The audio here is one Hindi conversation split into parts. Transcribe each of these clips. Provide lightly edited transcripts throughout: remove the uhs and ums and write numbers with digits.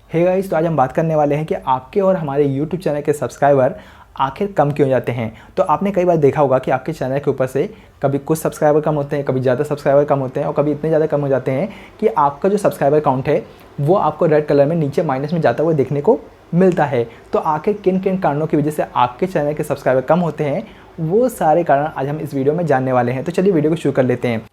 हे गाइस, तो आज हम बात करने वाले हैं कि आपके और हमारे YouTube चैनल के सब्सक्राइबर आखिर कम क्यों जाते हैं। तो आपने कई बार देखा होगा कि आपके चैनल के ऊपर से कभी कुछ सब्सक्राइबर कम होते हैं, कभी ज़्यादा सब्सक्राइबर कम होते हैं और कभी इतने ज़्यादा कम हो जाते हैं कि आपका जो सब्सक्राइबर काउंट है वो आपको रेड कलर में नीचे माइनस में जाता हुआ देखने को मिलता है। तो आखिर किन किन कारणों की वजह से आपके चैनल के सब्सक्राइबर कम होते हैं, वो सारे कारण आज हम इस वीडियो में जानने वाले हैं। तो चलिए वीडियो को शुरू कर लेते हैं।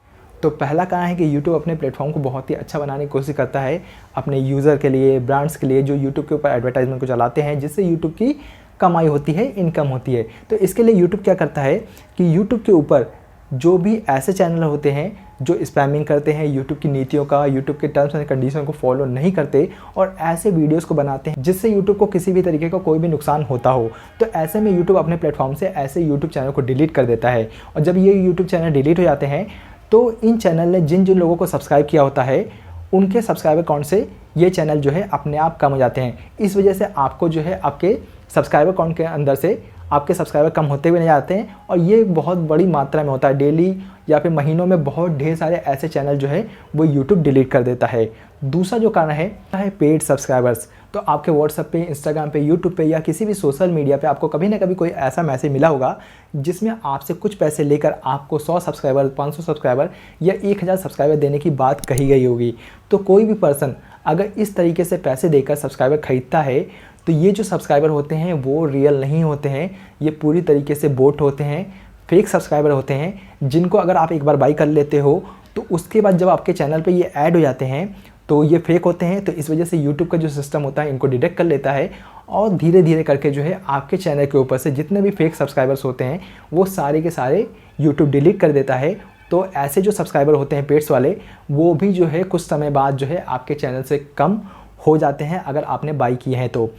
तो पहला कारण है कि YouTube अपने प्लेटफॉर्म को बहुत ही अच्छा बनाने की कोशिश करता है अपने यूज़र के लिए, ब्रांड्स के लिए जो YouTube के ऊपर एडवर्टाइजमेंट को चलाते हैं, जिससे YouTube की कमाई होती है, इनकम होती है। तो इसके लिए YouTube क्या करता है कि YouTube के ऊपर जो भी ऐसे चैनल होते हैं जो स्पैमिंग करते हैं, YouTube की नीतियों का, YouTube के टर्म्स एंड कंडीशन को फॉलो नहीं करते और ऐसे वीडियोस को बनाते हैं जिससे YouTube को किसी भी तरीके का कोई भी नुकसान होता हो, तो ऐसे में YouTube अपने प्लेटफॉर्म से ऐसे YouTube चैनल को डिलीट कर देता है। और जब ये YouTube चैनल डिलीट हो जाते हैं तो इन चैनल ने जिन जिन लोगों को सब्सक्राइब किया होता है उनके सब्सक्राइबर काउंट से ये चैनल जो है अपने आप कम हो जाते हैं। इस वजह से आपको जो है आपके सब्सक्राइबर काउंट के अंदर से आपके सब्सक्राइबर कम होते हुए नहीं जाते हैं और ये बहुत बड़ी मात्रा में होता है। डेली या फिर महीनों में बहुत ढेर सारे ऐसे चैनल जो है वो YouTube डिलीट कर देता है। दूसरा जो कारण है पेड सब्सक्राइबर्स। तो आपके व्हाट्सएप पे, इंस्टाग्राम पे, यूट्यूब पे या किसी भी सोशल मीडिया पे आपको कभी ना कभी कोई ऐसा मैसेज मिला होगा जिसमें आपसे कुछ पैसे लेकर आपको 100 सब्सक्राइबर, 500 सब्सक्राइबर या 1000 सब्सक्राइबर देने की बात कही गई होगी। तो कोई भी पर्सन अगर इस तरीके से पैसे देकर सब्सक्राइबर खरीदता है तो ये जो सब्सक्राइबर होते हैं वो रियल नहीं होते हैं, ये पूरी तरीके से बोट होते हैं, फेक सब्सक्राइबर होते हैं, जिनको अगर आप एक बार बाई कर लेते हो तो उसके बाद जब आपके चैनल पे ये ऐड हो जाते हैं तो ये फेक होते हैं। तो इस वजह से YouTube का जो सिस्टम होता है इनको डिटेक्ट कर लेता है और धीरे धीरे करके जो है आपके चैनल के ऊपर से जितने भी फेक सब्सक्राइबर्स होते हैं वो सारे के सारे YouTube डिलीट कर देता है। तो ऐसे जो सब्सक्राइबर होते हैं पेड्स वाले, वो भी जो है कुछ समय बाद जो है आपके चैनल से कम हो जाते हैं अगर आपने बाई किए हैं तो।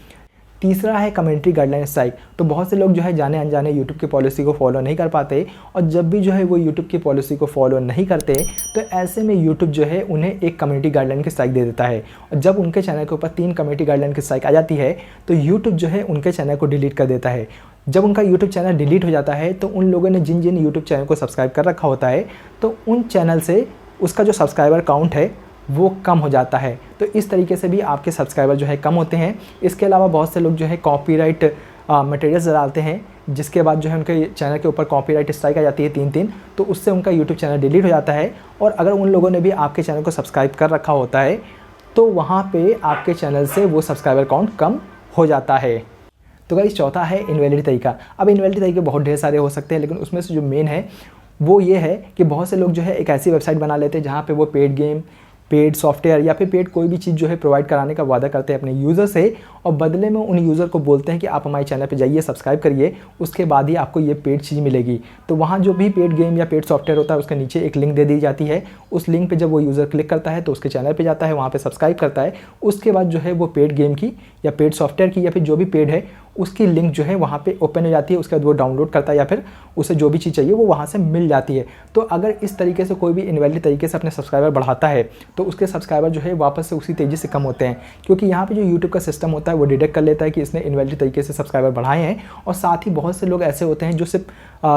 तीसरा है कम्युनिटी गाइडलाइन स्ट्राइक। तो बहुत से लोग जो है जाने अनजाने YouTube की पॉलिसी को फॉलो नहीं कर पाते और जब भी जो है वो YouTube की पॉलिसी को फॉलो नहीं करते तो ऐसे में YouTube जो है उन्हें एक कम्युनिटी गाइडलाइन की स्ट्राइक दे देता है। और जब उनके चैनल के ऊपर 3 कम्युनिटी गाइडलाइन की स्ट्राइक आ जाती है तो YouTube जो है उनके चैनल को डिलीट कर देता है। जब उनका YouTube चैनल डिलीट हो जाता है तो उन लोगों ने जिन जिन YouTube चैनल को सब्सक्राइब कर रखा होता है तो उन चैनल से उसका जो सब्सक्राइबर काउंट है वो कम हो जाता है। तो इस तरीके से भी आपके सब्सक्राइबर जो है कम होते हैं। इसके अलावा बहुत से लोग जो है कॉपीराइट मटेरियल्स डालते हैं जिसके बाद जो है उनके चैनल के ऊपर कॉपीराइट स्ट्राइक आ जाती है 3-3, तो उससे उनका YouTube चैनल डिलीट हो जाता है। और अगर उन लोगों ने भी आपके चैनल को सब्सक्राइब कर रखा होता है तो वहाँ पे आपके चैनल से वो सब्सक्राइबर काउंट कम हो जाता है। तो गाइस, चौथा है इनवैलिड तरीका। अब इनवैलिड तरीके बहुत ढेर सारे हो सकते हैं, लेकिन उसमें से जो मेन है वो ये है कि बहुत से लोग जो है एक ऐसी वेबसाइट बना लेते हैं जहाँ पे वो पेड गेम, पेड सॉफ्टवेयर या फिर पेड कोई भी चीज़ जो है प्रोवाइड कराने का वादा करते हैं अपने यूज़र से और बदले में उन यूज़र को बोलते हैं कि आप हमारे चैनल पे जाइए, सब्सक्राइब करिए, उसके बाद ही आपको ये पेड चीज़ मिलेगी। तो वहाँ जो भी पेड गेम या पेड सॉफ्टवेयर होता है उसके नीचे एक लिंक दे दी जाती है। उस लिंक पे जब वो यूज़र क्लिक करता है तो उसके चैनल पे जाता है, वहाँ पे सब्सक्राइब करता है। उसके बाद जो है वो पेड गेम की या पेड सॉफ्टवेयर की या फिर जो भी पेड है उसकी लिंक जो है वहाँ पे ओपन हो जाती है। उसके बाद वो डाउनलोड करता है या फिर उसे जो भी चीज़ चाहिए वो वहाँ से मिल जाती है। तो अगर इस तरीके से कोई भी इनवैलिड तरीके से अपने सब्सक्राइबर बढ़ाता है तो उसके सब्सक्राइबर जो है वापस से उसी तेज़ी से कम होते हैं, क्योंकि यहाँ पे जो YouTube का सिस्टम होता है वो डिटेक्ट कर लेता है कि इसने इनवैलिड तरीके से सब्सक्राइबर बढ़ाए हैं। और साथ ही बहुत से लोग ऐसे होते हैं जो सिर्फ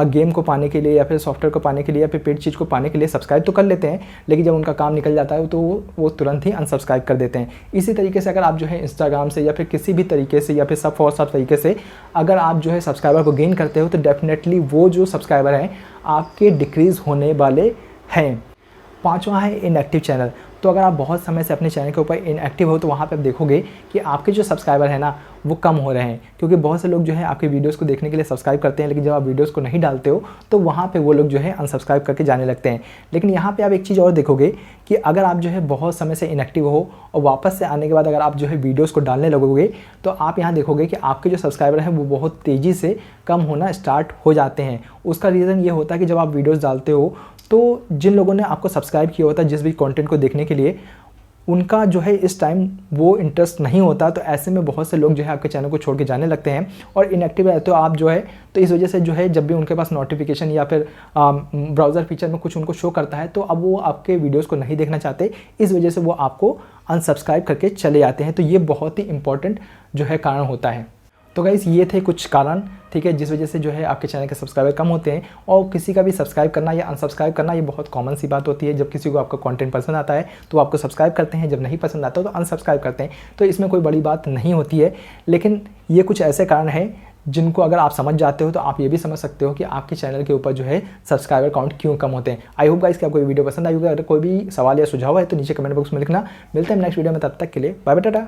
गेम को पाने के लिए या फिर सॉफ्टवेयर को पाने के लिए या फिर पेड चीज़ को पाने के लिए सब्सक्राइब तो कर लेते हैं, लेकिन जब उनका काम निकल जाता है तो वो तुरंत ही अनसब्सक्राइब कर देते हैं। इसी तरीके से अगर आप जो है इंस्टाग्राम से या फिर किसी भी तरीके से या फिर सब और सब तरीके से अगर आप जो है सब्सक्राइबर को गेन करते हो तो डेफिनेटली वो जो सब्सक्राइबर हैं आपके डिक्रीज़ होने वाले हैं। पाँचवा है इनएक्टिव चैनल। तो अगर आप बहुत समय से अपने चैनल के ऊपर इनएक्टिव हो तो वहाँ पे आप देखोगे कि आपके जो सब्सक्राइबर हैं ना वो कम हो रहे हैं, क्योंकि बहुत से लोग जो है आपके वीडियोस को देखने के लिए सब्सक्राइब करते हैं, लेकिन जब आप वीडियोस को नहीं डालते हो तो वहाँ पे वो लोग जो है अनसब्सक्राइब करके जाने लगते हैं। लेकिन यहाँ पे आप एक चीज़ और देखोगे कि अगर आप जो है बहुत समय से इनएक्टिव हो और वापस से आने के बाद अगर आप जो है वीडियोज़ को डालने लगोगे तो आप यहाँ देखोगे कि आपके जो सब्सक्राइबर हैं वो बहुत तेज़ी से कम होना स्टार्ट हो जाते हैं। उसका रीज़न ये होता है कि जब आप वीडियोज़ डालते हो तो जिन लोगों ने आपको सब्सक्राइब किया होता है जिस भी कंटेंट को देखने के लिए, उनका जो है इस टाइम वो इंटरेस्ट नहीं होता। तो ऐसे में बहुत से लोग जो है आपके चैनल को छोड़ के जाने लगते हैं और इनएक्टिव रहते हो आप जो है। तो इस वजह से जो है जब भी उनके पास नोटिफिकेशन या फिर ब्राउज़र फीचर में कुछ उनको शो करता है तो अब वो आपके वीडियोस को नहीं देखना चाहते, इस वजह से वो आपको अनसब्सक्राइब करके चले जाते हैं। तो ये बहुत ही इंपॉर्टेंट जो है कारण होता है। तो गाइस ये थे कुछ कारण, ठीक है, जिस वजह से जो है आपके चैनल के सब्सक्राइबर कम होते हैं। और किसी का भी सब्सक्राइब करना या अनसब्सक्राइब करना ये बहुत कॉमन सी बात होती है। जब किसी को आपका कंटेंट पसंद आता है तो आपको सब्सक्राइब करते हैं, जब नहीं पसंद आता तो अनसब्सक्राइब करते हैं। तो इसमें कोई बड़ी बात नहीं होती है। लेकिन ये कुछ ऐसे कारण हैं जिनको अगर आप समझ जाते हो तो आप ये भी समझ सकते हो कि आपके चैनल के ऊपर जो है सब्सक्राइबर काउंट क्यों कम होते हैं। आई होप गाइस कि आपको ये वीडियो पसंद आई होगी। अगर कोई भी सवाल या सुझाव है तो नीचे कमेंट बॉक्स में लिखना। मिलते हैं नेक्स्ट वीडियो में, तब तक के लिए बाय बाय, टाटा।